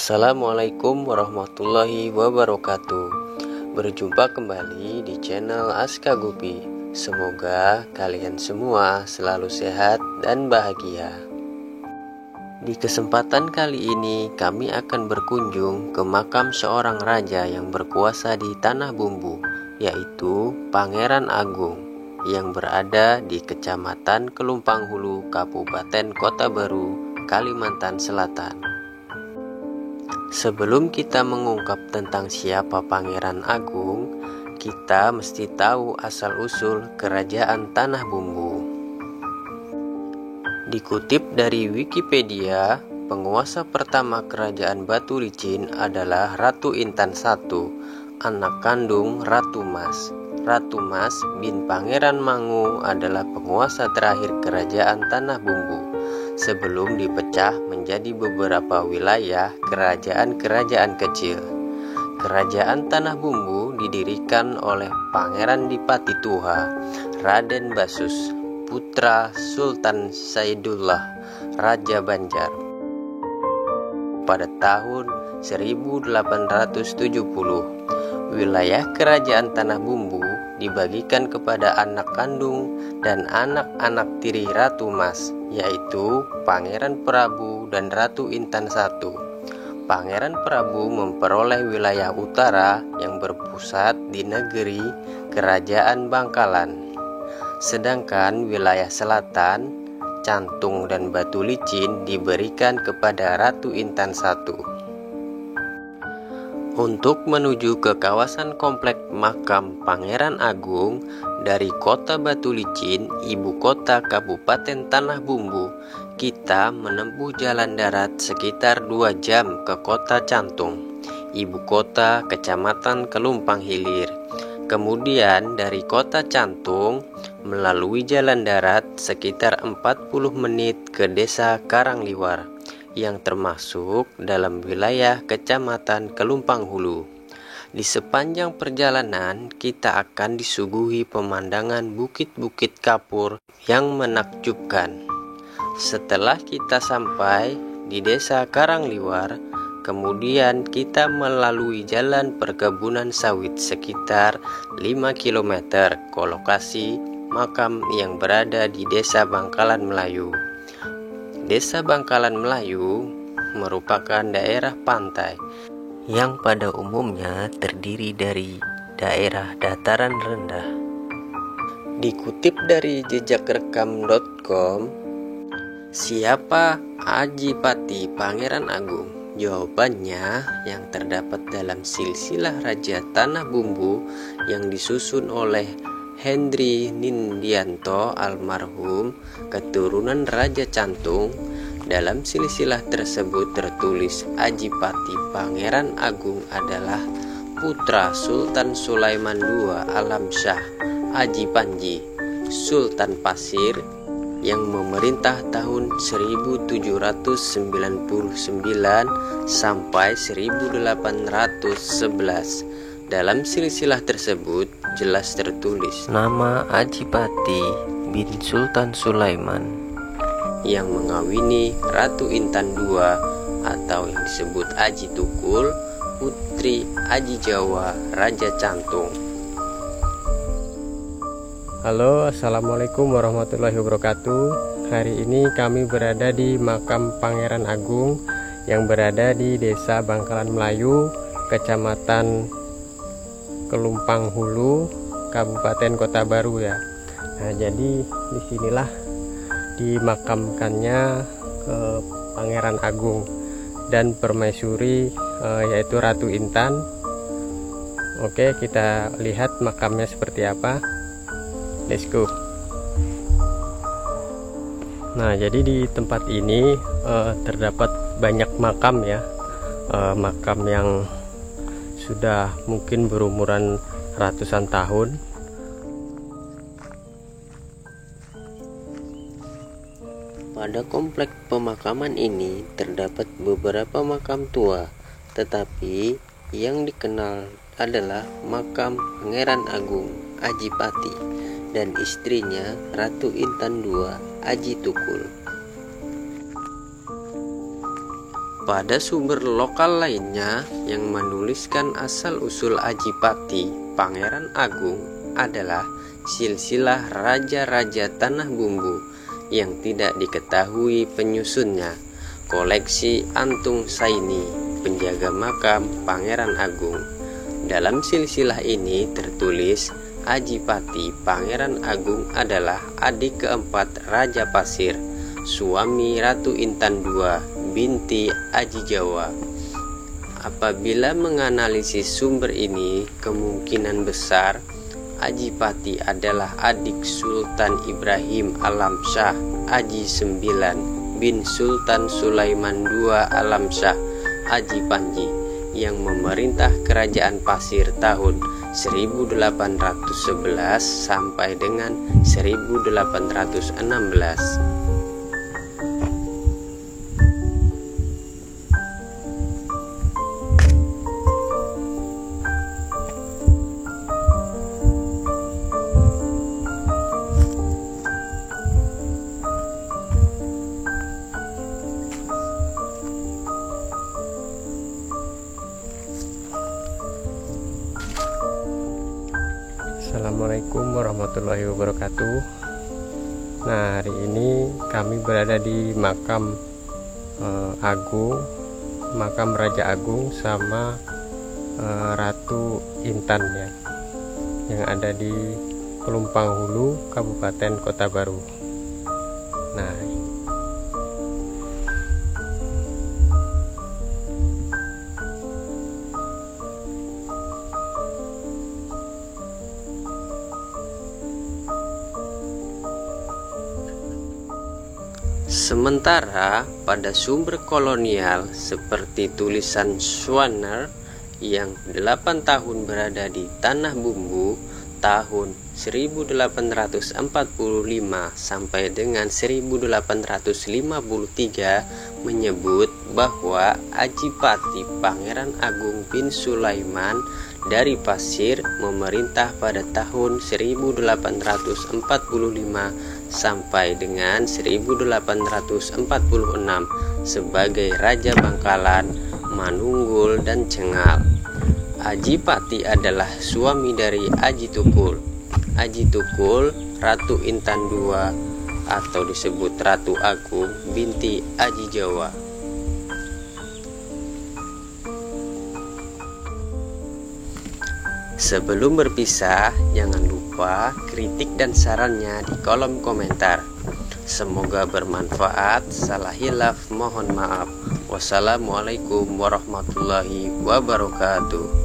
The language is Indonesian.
Assalamualaikum warahmatullahi wabarakatuh. Berjumpa kembali di channel Aska Gupi. Semoga kalian semua selalu sehat dan bahagia. Di kesempatan kali ini kami akan berkunjung ke makam seorang raja yang berkuasa di Tanah Bumbu, yaitu Pangeran Agung, yang berada di Kecamatan Kelumpang Hulu, Kabupaten Kota Baru, Kalimantan Selatan. Sebelum kita mengungkap tentang siapa Pangeran Agung, kita mesti tahu asal-usul Kerajaan Tanah Bumbu. Dikutip dari Wikipedia, penguasa pertama Kerajaan Batu Licin adalah Ratu Intan I, anak kandung Ratu Mas. Ratu Mas bin Pangeran Mangu adalah penguasa terakhir Kerajaan Tanah Bumbu, sebelum dipecah menjadi beberapa wilayah kerajaan-kerajaan kecil. Kerajaan Tanah Bumbu didirikan oleh Pangeran Dipati Tuha, Raden Basus, putra Sultan Saidullah, Raja Banjar, pada tahun 1870. Wilayah Kerajaan Tanah Bumbu dibagikan kepada anak kandung dan anak-anak tiri Ratu Mas, yaitu Pangeran Prabu dan Ratu Intan I. Pangeran Prabu memperoleh wilayah utara yang berpusat di negeri Kerajaan Bangkalan, sedangkan wilayah selatan, Cantung dan Batu Licin diberikan kepada Ratu Intan I. Untuk menuju ke kawasan komplek makam Pangeran Agung dari kota Batu Licin, ibu kota Kabupaten Tanah Bumbu, kita menempuh jalan darat sekitar 2 jam ke kota Cantung, ibu kota Kecamatan Kelumpang Hilir. Kemudian dari kota Cantung melalui jalan darat sekitar 40 menit ke desa Karangliwar, yang termasuk dalam wilayah Kecamatan Kelumpang Hulu. Di sepanjang perjalanan kita akan disuguhi pemandangan bukit-bukit kapur yang menakjubkan. Setelah kita sampai di desa Karangliwar, kemudian kita melalui jalan perkebunan sawit sekitar 5 km ke lokasi makam yang berada di desa Bangkalan Melayu. Desa Bangkalan Melayu merupakan daerah pantai yang pada umumnya terdiri dari daerah dataran rendah. Dikutip dari jejakrekam.com, siapa Adipati Pangeran Agung? Jawabannya yang terdapat dalam silsilah Raja Tanah Bumbu yang disusun oleh Hendri Nindianto almarhum, keturunan Raja Cantung. Dalam silsilah tersebut tertulis Adipati Pangeran Agung adalah putra Sultan Sulaiman II Alamsyah Ajipanji, Sultan Pasir, yang memerintah tahun 1799 sampai 1811. Dalam silsilah tersebut jelas tertulis nama Adipati bin Sultan Sulaiman yang mengawini Ratu Intan II atau yang disebut Aji Tukul, putri Aji Jawa Raja Cantung. Halo, assalamualaikum warahmatullahi wabarakatuh. Hari ini kami berada di makam Pangeran Agung yang berada di desa Bangkalan Melayu, Kecamatan Kelumpang Hulu, Kabupaten Kota Baru ya. Nah, jadi disinilah dimakamkannya Pangeran Agung dan permaisuri yaitu Ratu Intan. Oke, kita lihat makamnya seperti apa. Let's go. Nah, jadi di tempat ini terdapat banyak makam ya, makam yang sudah mungkin berumuran ratusan tahun. Pada komplek pemakaman ini terdapat beberapa makam tua, tetapi yang dikenal adalah makam Pangeran Agung Adipati dan istrinya Ratu Intan II Aji Tukul. Pada sumber lokal lainnya yang menuliskan asal-usul Adipati Pangeran Agung adalah silsilah raja-raja Tanah Bumbu yang tidak diketahui penyusunnya. Koleksi Antung Saini, penjaga makam Pangeran Agung. Dalam silsilah ini tertulis Adipati Pangeran Agung adalah adik keempat Raja Pasir, suami Ratu Intan II binti Aji Jawa. Apabila menganalisis sumber ini, kemungkinan besar Adipati adalah adik Sultan Ibrahim Alamsyah Aji IX bin Sultan Sulaiman II Alamsyah Aji Panji yang memerintah Kerajaan Pasir tahun 1811 sampai dengan 1816. Assalamualaikum warahmatullahi wabarakatuh. Nah, hari ini kami berada di makam Agung, makam Raja Agung sama Ratu Intan ya, yang ada di Pelumpang Hulu, Kabupaten Kota Baru. Nah, sementara pada sumber kolonial seperti tulisan Schwanner yang 8 tahun berada di Tanah Bumbu tahun 1845 sampai dengan 1853 menyebut bahwa Adipati Pangeran Agung bin Sulaiman dari Pasir memerintah pada tahun 1845 sampai dengan 1846 sebagai Raja Bangkalan, Manunggul, dan Cengal. Adipati adalah suami dari Aji Tukul. Aji Tukul, Ratu Intan II atau disebut Ratu Agung binti Aji Jawa. Sebelum berpisah, jangan lupa kritik dan sarannya di kolom komentar. Semoga bermanfaat. Salah hilaf mohon maaf. Wassalamualaikum warahmatullahi wabarakatuh.